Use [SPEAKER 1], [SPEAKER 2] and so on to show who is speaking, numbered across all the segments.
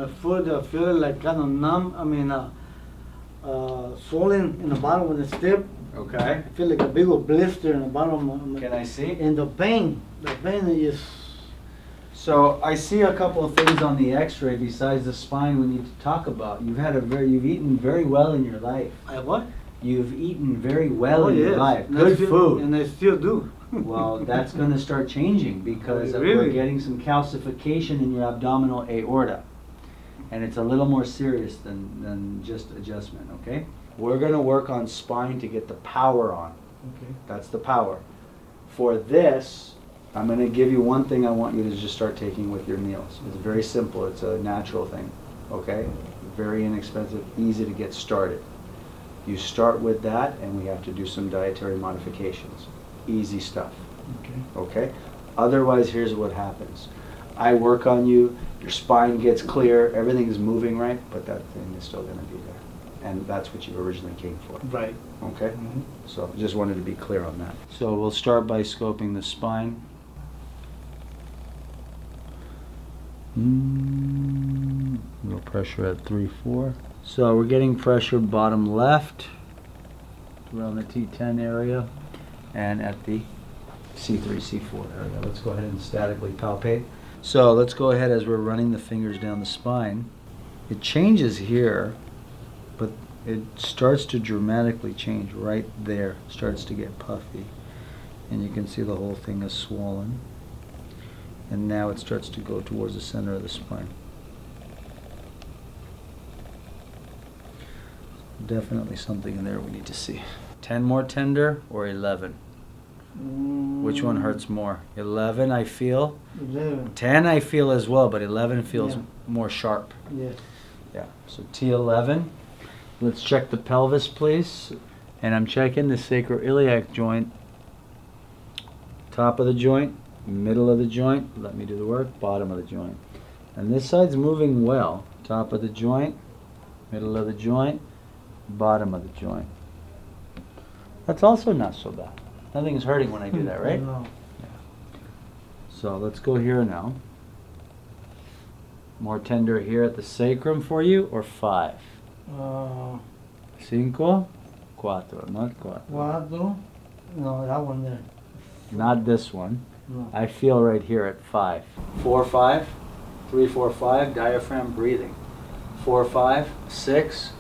[SPEAKER 1] my foot, I feel it like kind of numb. I mean, swollen in the bottom when it's stiff.
[SPEAKER 2] Okay.
[SPEAKER 1] I feel like a big old blister in the bottom of my.
[SPEAKER 2] Can I see?
[SPEAKER 1] And the pain is.
[SPEAKER 2] So I see a couple of things on the X-ray besides the spine we need to talk about. You've eaten very well in your life.
[SPEAKER 1] I what?
[SPEAKER 2] You've eaten very well in
[SPEAKER 1] yes.
[SPEAKER 2] your life.
[SPEAKER 1] And
[SPEAKER 2] Good food.
[SPEAKER 1] And I still do.
[SPEAKER 2] Well, that's going to start changing because
[SPEAKER 1] Really?
[SPEAKER 2] we're getting some calcification in your abdominal aorta. And it's a little more serious than just adjustment, okay? We're going to work on spine to get the power on.
[SPEAKER 1] Okay.
[SPEAKER 2] That's the power. For this, I'm going to give you one thing I want you to just start taking with your meals. It's very simple. It's a natural thing, okay? Very inexpensive, easy to get started. You start with that, and we have to do some dietary modifications. Easy stuff,
[SPEAKER 1] Okay.
[SPEAKER 2] okay? Otherwise, here's what happens. I work on you, your spine gets clear, everything is moving right, but that thing is still going to be there. And that's what you originally came for.
[SPEAKER 1] Right.
[SPEAKER 2] Okay?
[SPEAKER 1] Mm-hmm.
[SPEAKER 2] So just wanted to be clear on that. So we'll start by scoping the spine. Little pressure at 3-4. So we're getting pressure bottom left around the T10 area and at the C3, C4 area. Let's go ahead and statically palpate. So let's go ahead as we're running the fingers down the spine. It changes here, but it starts to dramatically change right there. Starts to get puffy. And you can see the whole thing is swollen. And now it starts to go towards the center of the spine. Definitely something in there we need to see. 10 more tender or 11? Which one hurts more? 11 I feel.
[SPEAKER 1] 11.
[SPEAKER 2] 10 I feel as well, but 11 feels
[SPEAKER 1] Yeah.
[SPEAKER 2] more sharp.
[SPEAKER 1] Yes.
[SPEAKER 2] Yeah, so T11. Let's check the pelvis, please. And I'm checking the sacroiliac joint. Top of the joint, middle of the joint. Let me do the work. Bottom of the joint. And this side's moving well. Top of the joint, middle of the joint, bottom of the joint. That's also not so bad. Nothing's hurting when I do that, right?
[SPEAKER 1] No.
[SPEAKER 2] Yeah. So let's go here now. More tender here at the sacrum for you, or 5? 5, 4, not 4.
[SPEAKER 1] Cuatro. No, that one there.
[SPEAKER 2] Not this one.
[SPEAKER 1] No.
[SPEAKER 2] I feel right here at 5. 4, 5, 3, 4, 5, diaphragm breathing. 4, 5, 6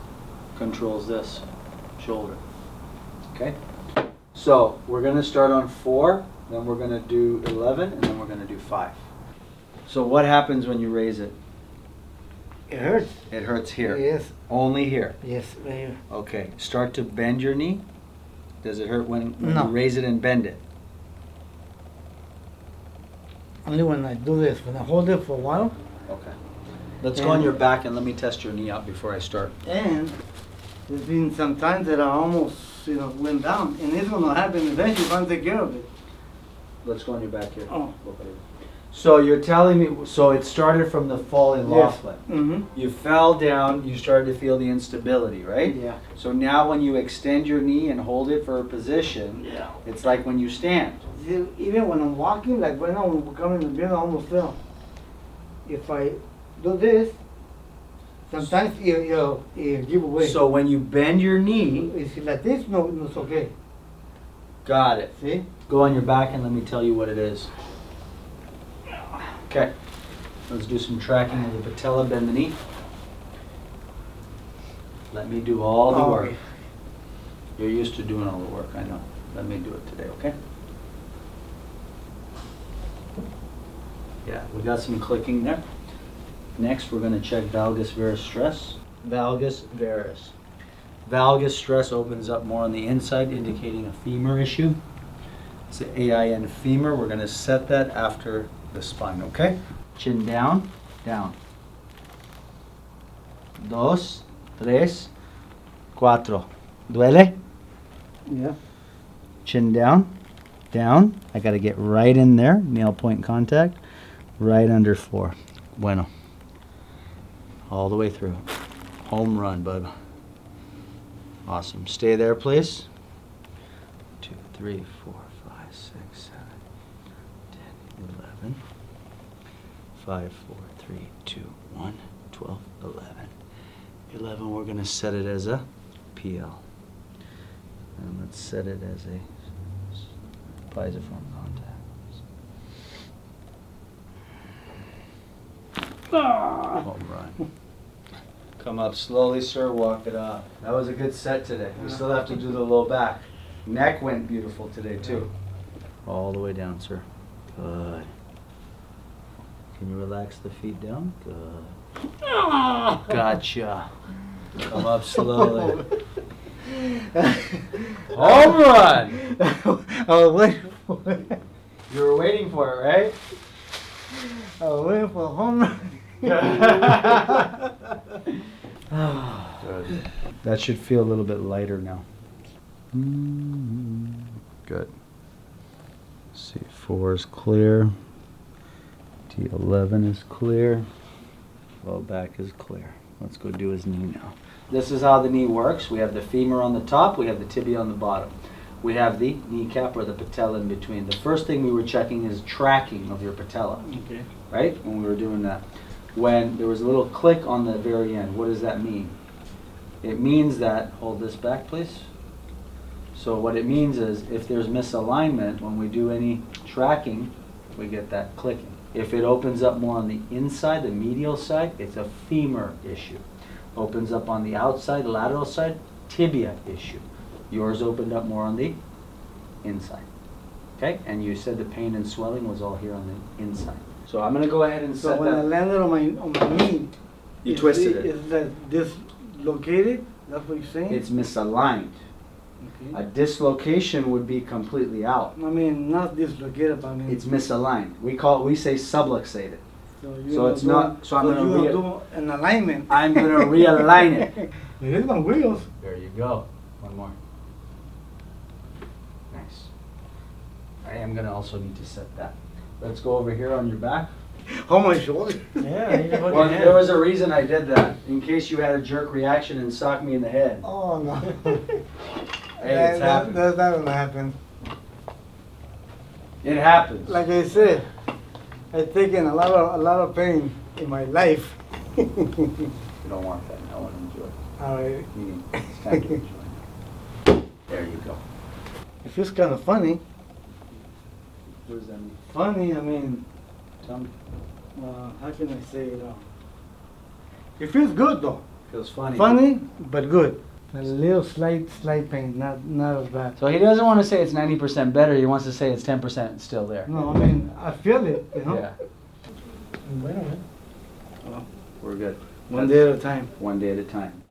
[SPEAKER 2] controls this shoulder. Okay? So we're going to start on 4, then we're going to do 11, and then we're going to do 5. So what happens when you raise it?
[SPEAKER 1] It hurts.
[SPEAKER 2] It hurts here.
[SPEAKER 1] Yes.
[SPEAKER 2] Only here.
[SPEAKER 1] Yes, right.
[SPEAKER 2] Okay. Start to bend your knee. Does it hurt when
[SPEAKER 1] No.
[SPEAKER 2] you raise it and bend it?
[SPEAKER 1] Only when I do this. When I hold it for a while.
[SPEAKER 2] Okay. Let's go on your back and let me test your knee out before I start.
[SPEAKER 1] And there's been some times that I almost, went down. And it's going to happen eventually if I take care of it.
[SPEAKER 2] Let's go on your back here.
[SPEAKER 1] Oh.
[SPEAKER 2] So you're telling me, so it started from the fall in Laughlin.
[SPEAKER 1] Mm-hmm.
[SPEAKER 2] You fell down, you started to feel the instability, right?
[SPEAKER 1] Yeah.
[SPEAKER 2] So now when you extend your knee and hold it for a position,
[SPEAKER 1] Yeah.
[SPEAKER 2] it's like when you stand.
[SPEAKER 1] See, even when I'm walking, like right now when we're coming in the building, I almost fell. If I do this, sometimes it'll give away.
[SPEAKER 2] So when you bend your knee,
[SPEAKER 1] If it's like this, no, it's okay.
[SPEAKER 2] got it.
[SPEAKER 1] See?
[SPEAKER 2] Go on your back and let me tell you what it is. Okay. Let's do some tracking of the patella, bend the knee. Let me do all the work.
[SPEAKER 1] Okay.
[SPEAKER 2] You're used to doing all the work, I know. Let me do it today, okay? Yeah, we got some clicking there. Next, we're going to check valgus varus stress. Valgus varus. Valgus stress opens up more on the inside, indicating a femur issue. It's an AIN femur. We're going to set that after the spine, okay? Chin down, down. 2, 3, 4. Duele?
[SPEAKER 1] Yeah.
[SPEAKER 2] Chin down, down. I got to get right in there, nail point contact, right under 4. Bueno. All the way through. Home run, bud. Awesome. Stay there, please. 2, 3, 4, 5, 6, 7, 10, 11. 5, 4, 3, 2, 1, 12. 12, 11. 11, we're going to set it as a PL. And let's set it as a pisiform contact. Home run. Come up slowly, sir. Walk it up. That was a good set today. We still have to do the low back. Neck went beautiful today, too. All the way down, sir. Good. Can you relax the feet down? Good. Gotcha. Come up slowly. Home run!
[SPEAKER 1] I was waiting for it.
[SPEAKER 2] You were waiting for it, right?
[SPEAKER 1] I was waiting for a home run.
[SPEAKER 2] Good. That should feel a little bit lighter now. Good. C4 is clear. T11 is clear. Low back is clear. Let's go do his knee now. This is how the knee works. We have the femur on the top, we have the tibia on the bottom. We have the kneecap or the patella in between. The first thing we were checking is tracking of your patella,
[SPEAKER 1] Okay.
[SPEAKER 2] right? When we were doing that. When there was a little click on the very end, what does that mean? It means that, hold this back please. So what it means is if there's misalignment, when we do any tracking, we get that clicking. If it opens up more on the inside, the medial side, it's a femur issue. Opens up on the outside, lateral side, tibia issue. Yours opened up more on the inside. Okay? And you said the pain and swelling was all here on the inside. So I'm going to go ahead and
[SPEAKER 1] So
[SPEAKER 2] set
[SPEAKER 1] when I
[SPEAKER 2] that.
[SPEAKER 1] landed on my knee,
[SPEAKER 2] You twisted it.
[SPEAKER 1] Is that dislocated? That's what you're saying?
[SPEAKER 2] It's misaligned.
[SPEAKER 1] Okay.
[SPEAKER 2] A dislocation would be completely out.
[SPEAKER 1] I mean, not dislocated, but I mean.
[SPEAKER 2] It's misaligned. We say subluxated.
[SPEAKER 1] So
[SPEAKER 2] it's not- so I'm gonna
[SPEAKER 1] you're do an alignment.
[SPEAKER 2] I'm going to realign it.
[SPEAKER 1] It is on wheels.
[SPEAKER 2] There you go. One more. Nice. I am going to also need to set that. Let's go over here on your back.
[SPEAKER 1] On my shoulder.
[SPEAKER 3] Yeah,
[SPEAKER 2] Well, there was a reason I did that, in case you had a jerk reaction and socked me in the head.
[SPEAKER 1] Oh no.
[SPEAKER 2] Hey, it's happened.
[SPEAKER 1] That doesn't happen.
[SPEAKER 2] It happens.
[SPEAKER 1] Like I said, I've taken a lot of pain in my life.
[SPEAKER 2] You don't want that. I want to enjoy it.
[SPEAKER 1] All right.
[SPEAKER 2] It's time to enjoy it. There you go.
[SPEAKER 1] It feels kind of funny.
[SPEAKER 2] What does that mean?
[SPEAKER 1] Funny, I mean,
[SPEAKER 2] Tell me.
[SPEAKER 1] how can I say it? It feels good though.
[SPEAKER 2] Feels funny.
[SPEAKER 1] Funny, but good. A little slight pain, not as bad.
[SPEAKER 2] So he doesn't want to say it's 90% better. He wants to say it's 10% still there.
[SPEAKER 1] No, I mean, I feel it, you know?
[SPEAKER 2] Yeah.
[SPEAKER 3] Wait a minute.
[SPEAKER 1] Well,
[SPEAKER 2] We're good.
[SPEAKER 1] one day at a time.
[SPEAKER 2] One day at a time.